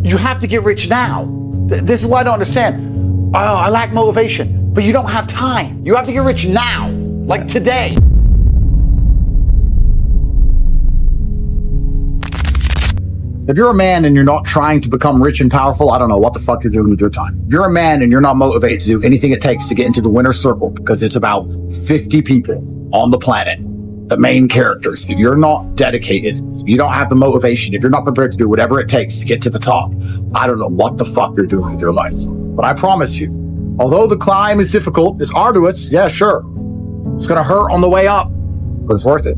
You have to get rich now. This is what I don't understand. Oh, I lack motivation, but you don't have time. You have to get rich now, like today. If you're a man and you're not trying to become rich and powerful, I don't know what the fuck you're doing with your time. If you're a man and you're not motivated to do anything it takes to get into the winner's circle, because it's about 50 people on the planet, the main characters. If you're not dedicated, you don't have the motivation, if you're not prepared to do whatever it takes to get to the top, I don't know what the fuck you're doing with your life. But I promise you, although the climb is difficult, it's arduous, yeah, sure. It's gonna hurt on the way up, but it's worth it.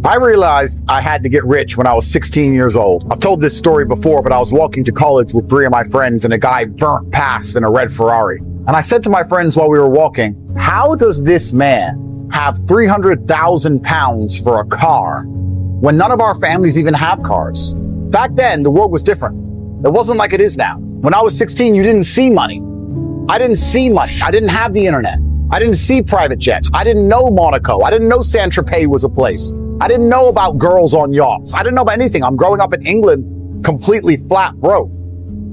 I realized I had to get rich when I was 16 years old. I've told this story before, but I was walking to college with 3 of my friends and a guy burnt past in a red Ferrari. And I said to my friends while we were walking, how does this man have 300,000 pounds for a car when none of our families even have cars? Back then, the world was different. It wasn't like it is now. When I was 16, you didn't see money. I didn't see money. I didn't have the internet. I didn't see private jets. I didn't know Monaco. I didn't know Saint-Tropez was a place. I didn't know about girls on yachts. I didn't know about anything. I'm growing up in England completely flat broke.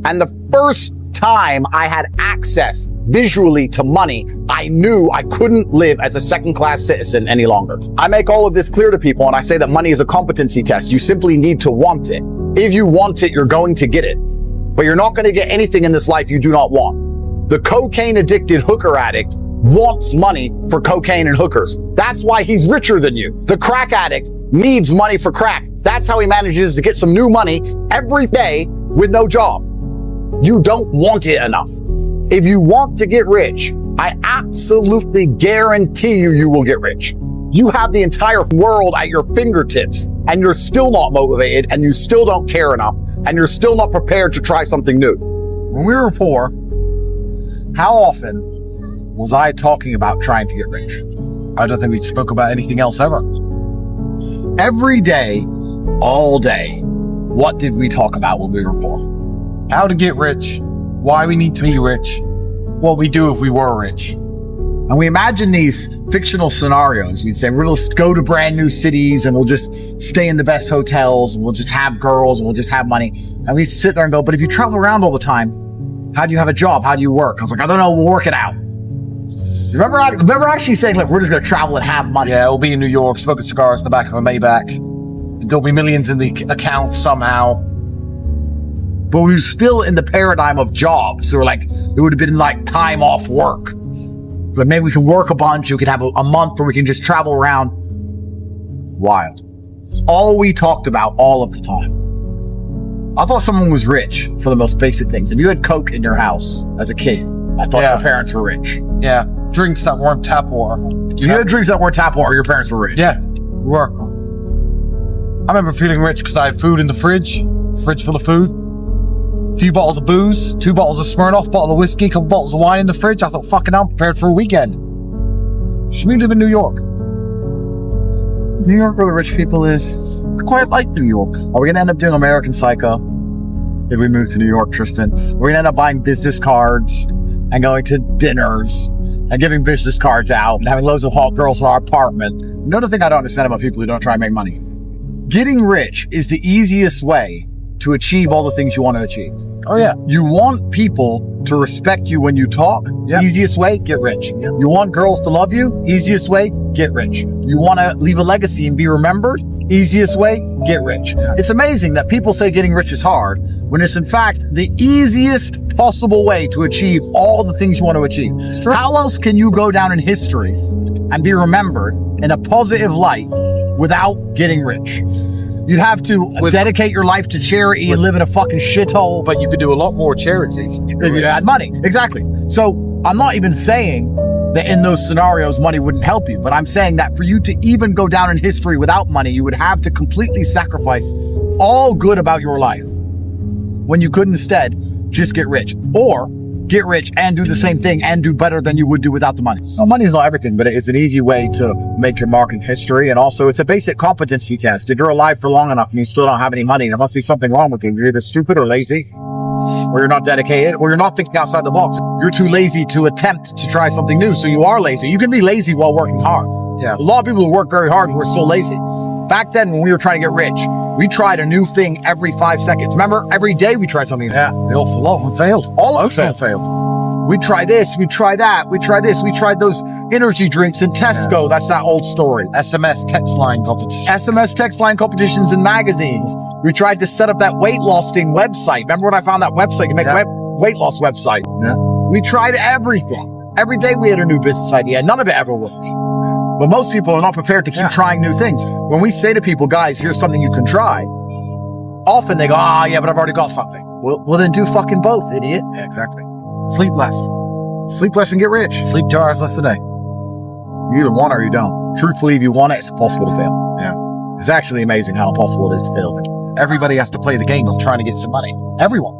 And the first time I had access visually to money, I knew I couldn't live as a second-class citizen any longer. I make all of this clear to people and I say that money is a competency test. You simply need to want it. If you want it, you're going to get it. But you're not going to get anything in this life you do not want. The cocaine-addicted hooker addict wants money for cocaine and hookers. That's why he's richer than you. The crack addict needs money for crack. That's how he manages to get some new money every day with no job. You don't want it enough. If you want to get rich, I absolutely guarantee you will get rich. You have the entire world at your fingertips and you're still not motivated and you still don't care enough and you're still not prepared to try something new. When we were poor, how often was I talking about trying to get rich? I don't think we spoke about anything else ever. Every day, all day, what did we talk about when we were poor? How to get rich, why we need to be rich, what we do if we were rich. And we imagine these fictional scenarios. We'd say, we'll just go to brand new cities and we'll just stay in the best hotels and we'll just have girls and we'll just have money. And we sit there and go, but if you travel around all the time, how do you have a job? How do you work? I was like, I don't know, we'll work it out. Remember actually saying, look, we're just going to travel and have money. Yeah, we'll be in New York, smoking cigars in the back of a Maybach. There'll be millions in the account somehow. But we were still in the paradigm of jobs. So we're like, it would have been like time off work. So maybe we can work a bunch. We could have a month where we can just travel around. Wild. It's all we talked about all of the time. I thought someone was rich for the most basic things. If you had Coke in your house as a kid, I thought your parents were rich. Yeah, drinks that weren't tap water. If you had drinks that weren't tap water, your parents were rich. Yeah, we were. I remember feeling rich because I had food in the fridge full of food. A few bottles of booze, 2 bottles of Smirnoff, bottle of whiskey, a couple bottles of wine in the fridge. I thought, fucking hell, I'm prepared for a weekend. Should we live in New York? New York, where the rich people live. I quite like New York. Are we going to end up doing American Psycho if we move to New York, Tristan? We're going to end up buying business cards and going to dinners and giving business cards out and having loads of hot girls in our apartment. Another thing I don't understand about people who don't try and make money. Getting rich is the easiest way to achieve all the things you want to achieve. Oh, yeah. You want people to respect you when you talk. Yep. Easiest way, get rich. Yep. You want girls to love you. Easiest way, get rich. You want to leave a legacy and be remembered. Easiest way, get rich. It's amazing that people say getting rich is hard when it's in fact the easiest possible way to achieve all the things you want to achieve. How else can you go down in history and be remembered in a positive light without getting rich? You'd have to dedicate your life to charity and live in a fucking shithole. But you could do a lot more charity if you had money. Exactly. So I'm not even saying that in those scenarios, money wouldn't help you. But I'm saying that for you to even go down in history without money, you would have to completely sacrifice all good about your life when you could instead just get rich. Or get rich and do the same thing and do better than you would do without the money. So money is not everything, but it's an easy way to make your mark in history. And also it's a basic competency test. If you're alive for long enough and you still don't have any money, there must be something wrong with you. You're either stupid or lazy, or you're not dedicated, or you're not thinking outside the box. You're too lazy to attempt to try something new. So you are lazy. You can be lazy while working hard. Yeah. A lot of people who work very hard who are still lazy. Back then when we were trying to get rich, We tried a new thing every 5 seconds. Remember, every day we tried something. Yeah, a lot of them failed. All of them failed. We try this, we try that, we try this, we tried those energy drinks in Tesco. Yeah. That's that old story. SMS text line competition. SMS text line competitions in magazines. We tried to set up that weight loss thing website. Remember when I found that website? You make weight loss website. Yeah. We tried everything. Every day we had a new business idea. None of it ever worked. But most people are not prepared to keep trying new things. When we say to people, guys, here's something you can try, often they go, yeah, but I've already got something. Well, then do fucking both, idiot. Yeah, exactly. Sleep less. Sleep less and get rich. Sleep 2 hours less a day. You either want it or you don't. Truthfully, if you want it, it's impossible to fail. Yeah. It's actually amazing how impossible it is to fail. Everybody has to play the game of trying to get some money. Everyone.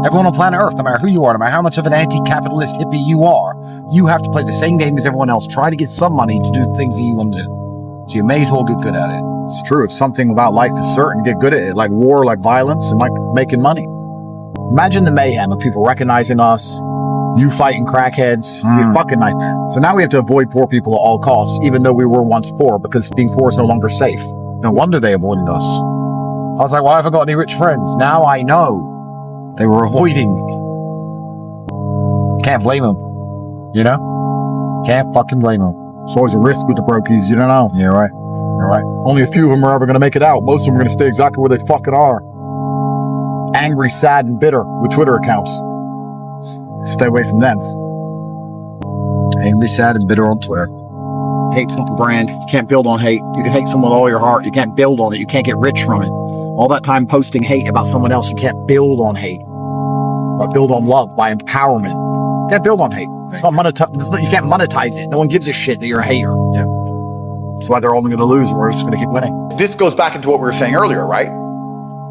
Everyone on planet Earth, no matter who you are, no matter how much of an anti-capitalist hippie you are, you have to play the same game as everyone else. Try to get some money to do the things that you want to do. So you may as well get good at it. It's true. If something about life is certain, get good at it. Like war, like violence, and like making money. Imagine the mayhem of people recognizing us, you fighting crackheads, you fucking nightmare. So now we have to avoid poor people at all costs, even though we were once poor, because being poor is no longer safe. No wonder they avoided us. I was like, why have I got any rich friends? Now I know. They were avoiding me. Can't blame them. You know? Can't fucking blame them. It's always a risk with the brokies, you don't know. Yeah, right. You're right. Only a few of them are ever going to make it out. Most of them are going to stay exactly where they fucking are. Angry, sad, and bitter with Twitter accounts. Stay away from them. Angry, sad, and bitter on Twitter. Hate's not the brand. You can't build on hate. You can hate someone with all your heart. You can't build on it. You can't get rich from it. All that time posting hate about someone else, you can't build on hate. But build on love by empowerment. You can't build on hate. It's not you can't monetize it. No one gives a shit that you're a hater. Yeah. That's why they're only going to lose and we're just going to keep winning. This goes back into what we were saying earlier, right?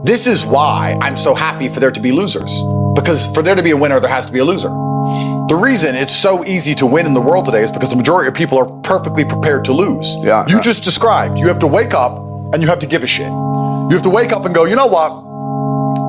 This is why I'm so happy for there to be losers. Because for there to be a winner, there has to be a loser. The reason it's so easy to win in the world today is because the majority of people are perfectly prepared to lose. Yeah. You just described, you have to wake up and you have to give a shit. You have to wake up and go, you know what?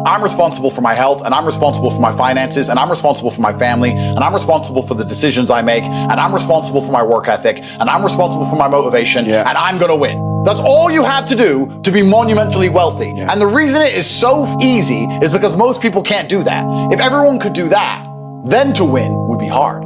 I'm responsible for my health, and I'm responsible for my finances, and I'm responsible for my family, and I'm responsible for the decisions I make, and I'm responsible for my work ethic, and I'm responsible for my motivation, and I'm gonna win. That's all you have to do to be monumentally wealthy. Yeah. And the reason it is so easy is because most people can't do that. If everyone could do that, then to win would be hard.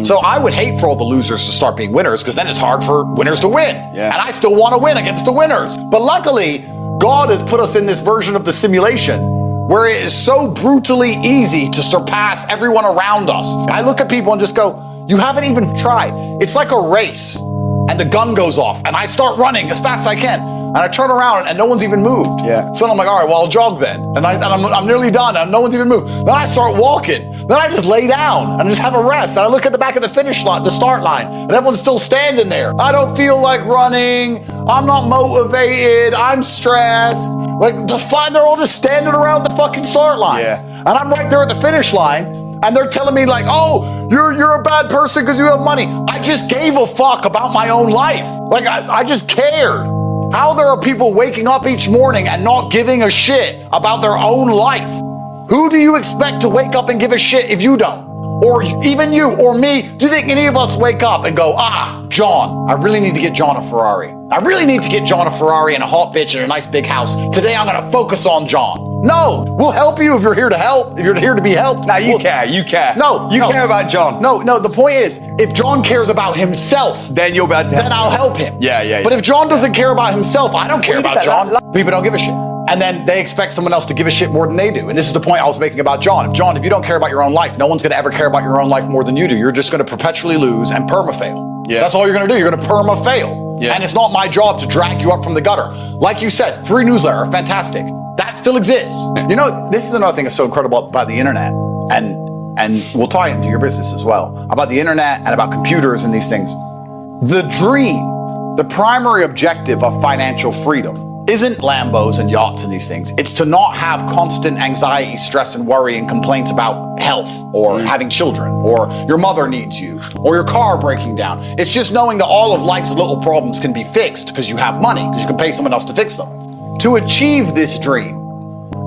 So I would hate for all the losers to start being winners, because then it's hard for winners to win. Yeah. And I still want to win against the winners. But luckily, God has put us in this version of the simulation where it is so brutally easy to surpass everyone around us. I look at people and just go, you haven't even tried. It's like a race and the gun goes off and I start running as fast as I can. And I turn around and no one's even moved. Yeah. So I'm like, all right, well, I'll jog then. And I'm nearly done and no one's even moved. Then I start walking. Then I just lay down and just have a rest. And I look at the back of the finish line, the start line, and everyone's still standing there. I don't feel like running. I'm not motivated. I'm stressed. Like, they're all just standing around the fucking start line. Yeah. And I'm right there at the finish line. And they're telling me like, oh, you're a bad person because you have money. I just gave a fuck about my own life. Like, I just cared. How there are people waking up each morning and not giving a shit about their own life. Who do you expect to wake up and give a shit if you don't? Or even you or me, do you think any of us wake up and go, John, I really need to get John a Ferrari. I really need to get John a Ferrari and a hot bitch and a nice big house. Today I'm gonna focus on John. No, we'll help you if you're here to help, if you're here to be helped. Now you care. No, you care about John. No, the point is, if John cares about himself, then you'll be able to help. Then I'll help him. Yeah. But if John doesn't care about himself, I don't care about John. People don't give a shit. And then they expect someone else to give a shit more than they do. And this is the point I was making about John. If you don't care about your own life, no one's gonna ever care about your own life more than you do. You're just gonna perpetually lose and perma-fail. Yeah. That's all you're gonna do. You're gonna perma-fail. Yeah. And it's not my job to drag you up from the gutter. Like you said, free newsletter, fantastic. That still exists. You know, this is another thing that's so incredible about the internet, and we'll tie it into your business as well, about the internet and about computers and these things. The dream, the primary objective of financial freedom isn't Lambos and yachts and these things. It's to not have constant anxiety, stress, and worry and complaints about health or having children or your mother needs you or your car breaking down. It's just knowing that all of life's little problems can be fixed because you have money, because you can pay someone else to fix them. To achieve this dream,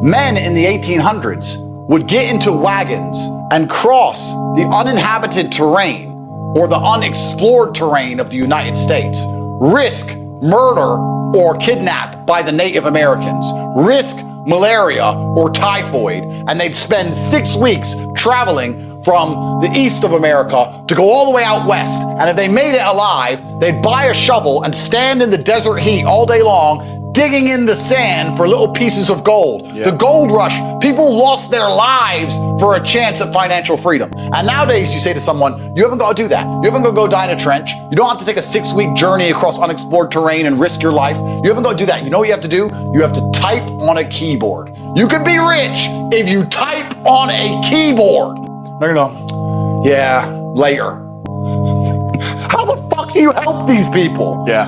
men in the 1800s would get into wagons and cross the uninhabited terrain or the unexplored terrain of the United States, risk murder or kidnapped by the Native Americans, risk malaria or typhoid, and they'd spend 6 weeks traveling from the east of America to go all the way out west. And if they made it alive, they'd buy a shovel and stand in the desert heat all day long, digging in the sand for little pieces of gold. Yeah. The gold rush, people lost their lives for a chance at financial freedom. And nowadays you say to someone, you haven't got to do that. You haven't got to go die in a trench. You don't have to take a 6-week journey across unexplored terrain and risk your life. You haven't got to do that. You know what you have to do? You have to type on a keyboard. You can be rich if you type on a keyboard. They're gonna go, yeah, later. How the fuck do you help these people? Yeah.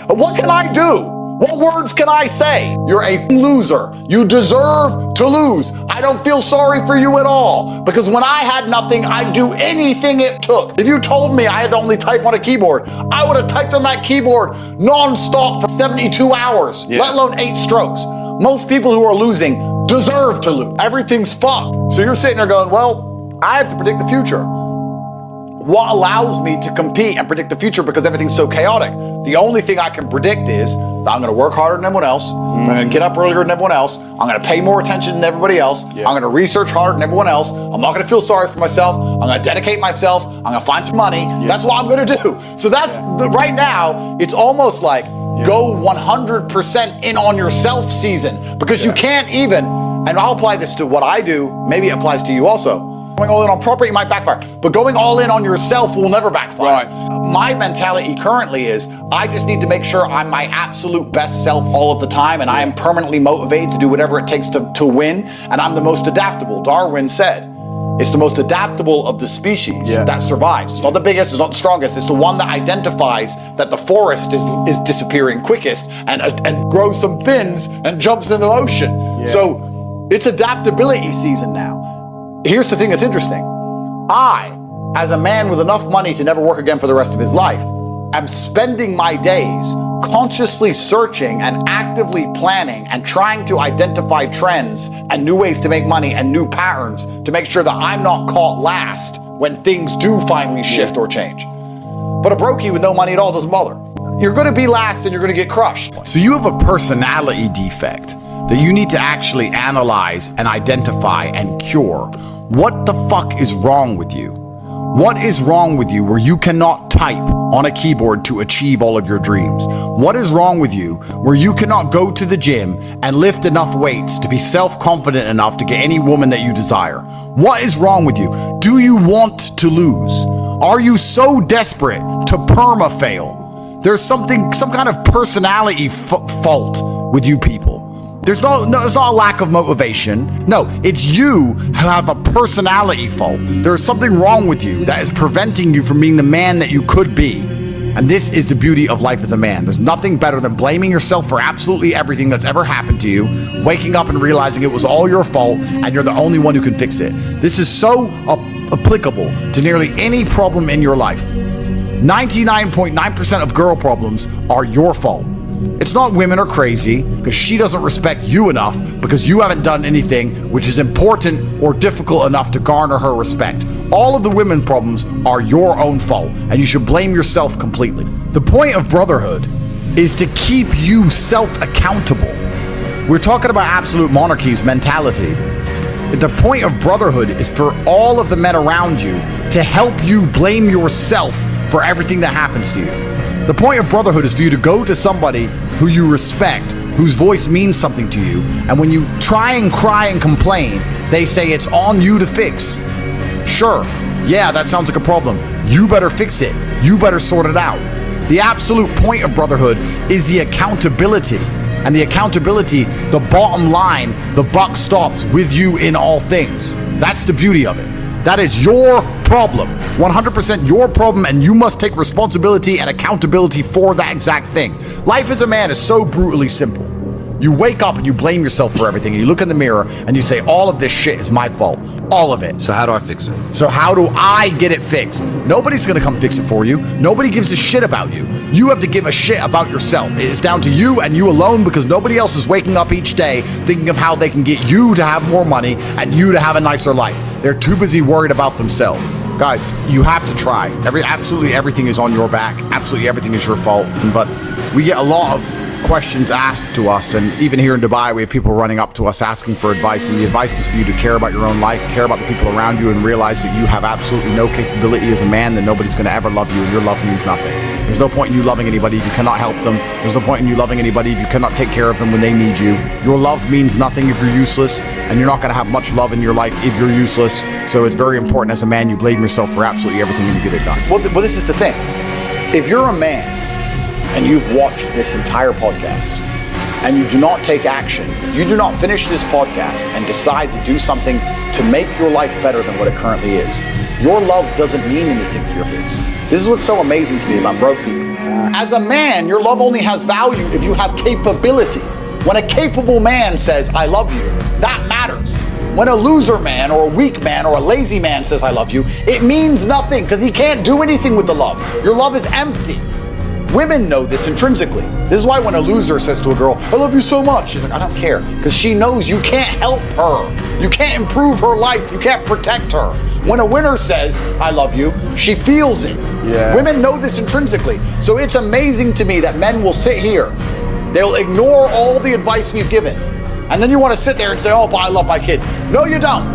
What can I do? What words can I say? You're a loser. You deserve to lose. I don't feel sorry for you at all, because when I had nothing, I'd do anything it took. If you told me I had to only type on a keyboard, I would have typed on that keyboard non-stop for 72 hours, let alone 8 strokes. Most people who are losing deserve to lose. Everything's fucked. So you're sitting there going, well, I have to predict the future. What allows me to compete and predict the future? Because everything's so chaotic. The only thing I can predict is that I'm gonna work harder than everyone else. I'm gonna get up earlier than everyone else. I'm gonna pay more attention than everybody else. I'm gonna research harder than everyone else. I'm not gonna feel sorry for myself. I'm gonna dedicate myself. I'm gonna find some money. That's what I'm gonna do. So that's, right now, it's almost like go 100% in on yourself season, because you can't even, and I'll apply this to what I do, maybe it applies to you also. Going all in on property might backfire, but going all in on yourself will never backfire. My mentality currently is I just need to make sure I'm my absolute best self all of the time, and I am permanently motivated to do whatever it takes to win, and I'm the most adaptable. Darwin said it's the most adaptable of the species that survives. It's not the biggest, it's not the strongest, it's the one that identifies that the forest is disappearing quickest and grows some fins and jumps in the ocean. So it's adaptability season now. Here's the thing that's interesting. I, as a man with enough money to never work again for the rest of his life, am spending my days consciously searching and actively planning and trying to identify trends and new ways to make money and new patterns to make sure that I'm not caught last when things do finally shift or change. But a brokey with no money at all doesn't bother. You're gonna be last and you're gonna get crushed. So you have a personality defect that you need to actually analyze and identify and cure. What the fuck is wrong with you? What is wrong with you where you cannot type on a keyboard to achieve all of your dreams? What is wrong with you where you cannot go to the gym and lift enough weights to be self-confident enough to get any woman that you desire? What is wrong with you? Do you want to lose? Are you so desperate to perma-fail? There's some kind of personality fault with you people. It's not a lack of motivation. No, it's you who have a personality fault. There's something wrong with you that is preventing you from being the man that you could be. And this is the beauty of life as a man. There's nothing better than blaming yourself for absolutely everything that's ever happened to you, waking up and realizing it was all your fault and you're the only one who can fix it. This is so applicable to nearly any problem in your life. 99.9% of girl problems are your fault. It's not women are crazy because she doesn't respect you enough because you haven't done anything which is important or difficult enough to garner her respect. All of the women problems are your own fault, and you should blame yourself completely. The point of brotherhood is to keep you self-accountable. We're talking about absolute monarchy's mentality. The point of brotherhood is for all of the men around you to help you blame yourself for everything that happens to you. The point of brotherhood is for you to go to somebody who you respect, whose voice means something to you, and when you try and cry and complain, they say it's on you to fix. Sure, yeah, that sounds like a problem. You better fix it. You better sort it out. The absolute point of brotherhood is the accountability. And the accountability, the bottom line, the buck stops with you in all things. That's the beauty of it. That is your problem, 100% your problem, and you must take responsibility and accountability for that exact thing. Life as a man is so brutally simple. You wake up and you blame yourself for everything, and you look in the mirror and you say, all of this shit is my fault, all of it. So how do I fix it? So how do I get it fixed? Nobody's gonna come fix it for you. Nobody gives a shit about you. You have to give a shit about yourself. It is down to you and you alone, because nobody else is waking up each day thinking of how they can get you to have more money and you to have a nicer life. They're too busy worried about themselves. Guys, you have to try. Absolutely everything is on your back. Absolutely everything is your fault. But we get a lot of questions asked to us, and even here in Dubai, we have people running up to us asking for advice, and the advice is for you to care about your own life, care about the people around you, and realize that you have absolutely no capability as a man, that nobody's going to ever love you, and your love means nothing. There's no point in you loving anybody if you cannot help them. There's no point in you loving anybody if you cannot take care of them when they need you. Your love means nothing if you're useless, and you're not going to have much love in your life if you're useless. So it's very important as a man you blame yourself for absolutely everything and you get it done. Well, this is the thing. If you're a man and you've watched this entire podcast and you do not take action, you do not finish this podcast and decide to do something to make your life better than what it currently is, your love doesn't mean anything for your kids. This is what's so amazing to me about broke people. As a man, your love only has value if you have capability. When a capable man says, I love you, that matters. When a loser man or a weak man or a lazy man says, I love you, it means nothing because he can't do anything with the love. Your love is empty. Women know this intrinsically. This is why when a loser says to a girl, I love you so much, she's like, I don't care, because she knows you can't help her. You can't improve her life. You can't protect her. When a winner says, I love you, she feels it. Yeah. Women know this intrinsically. So it's amazing to me that men will sit here, they'll ignore all the advice we've given, and then you want to sit there and say, oh, but I love my kids. No, you don't.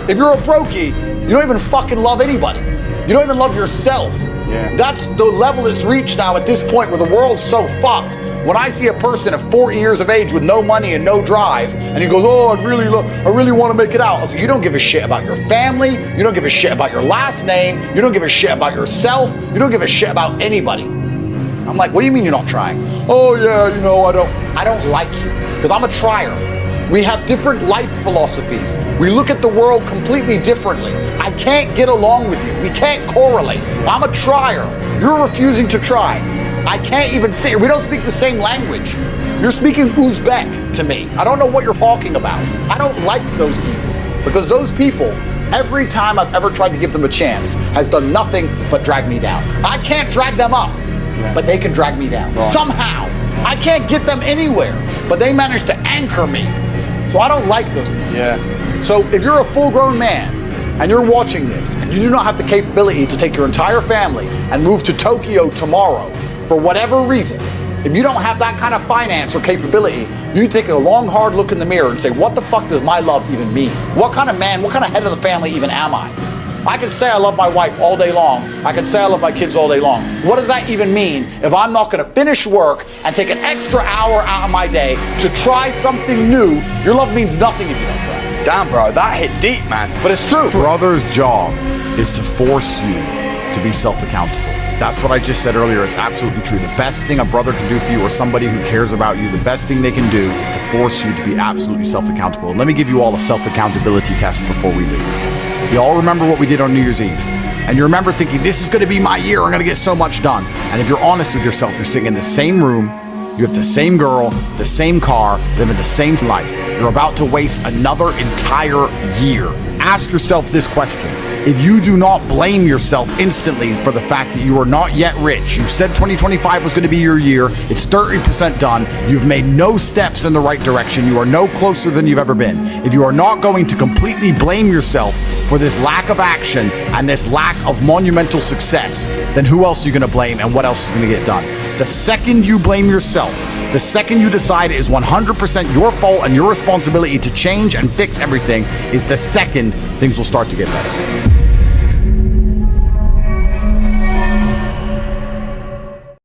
If you're a brokey, you don't even fucking love anybody. You don't even love yourself. Yeah. That's the level it's reached now at this point where the world's so fucked. When I see a person of 40 years of age with no money and no drive, and he goes, oh, I really want to make it out. I was like, you don't give a shit about your family. You don't give a shit about your last name. You don't give a shit about yourself. You don't give a shit about anybody. I'm like, what do you mean you're not trying? Oh yeah, I don't like you because I'm a trier. We have different life philosophies. We look at the world completely differently. I can't get along with you. We can't correlate. I'm a trier. You're refusing to try. I can't even see it. We don't speak the same language. You're speaking Uzbek to me. I don't know what you're talking about. I don't like those people because those people, every time I've ever tried to give them a chance, has done nothing but drag me down. I can't drag them up, but they can drag me down. Right. Somehow. I can't get them anywhere, but they manage to anchor me. So I don't like those people. Yeah. So if you're a full-grown man and you're watching this and you do not have the capability to take your entire family and move to Tokyo tomorrow for whatever reason, if you don't have that kind of finance or capability, you take a long, hard look in the mirror and say, what the fuck does my love even mean? What kind of man, what kind of head of the family even am I? I can say I love my wife all day long. I can say I love my kids all day long. What does that even mean if I'm not going to finish work and take an extra hour out of my day to try something new? Your love means nothing if you don't try. Damn, bro, that hit deep, man. But it's true. Brother's job is to force you to be self-accountable. That's what I just said earlier. It's absolutely true. The best thing a brother can do for you or somebody who cares about you, the best thing they can do is to force you to be absolutely self-accountable. Let me give you all a self-accountability test before we leave. You all remember what we did on New Year's Eve. And you remember thinking, this is going to be my year. I'm going to get so much done. And if you're honest with yourself, you're sitting in the same room. You have the same girl, the same car, living the same life. You're about to waste another entire year. Ask yourself this question. If you do not blame yourself instantly for the fact that you are not yet rich, you said 2025 was going to be your year, it's 30% done, you've made no steps in the right direction, you are no closer than you've ever been. If you are not going to completely blame yourself for this lack of action and this lack of monumental success, then who else are you going to blame and what else is going to get done? The second you blame yourself, the second you decide it is 100% your fault and your responsibility to change and fix everything, is the second things will start to get better.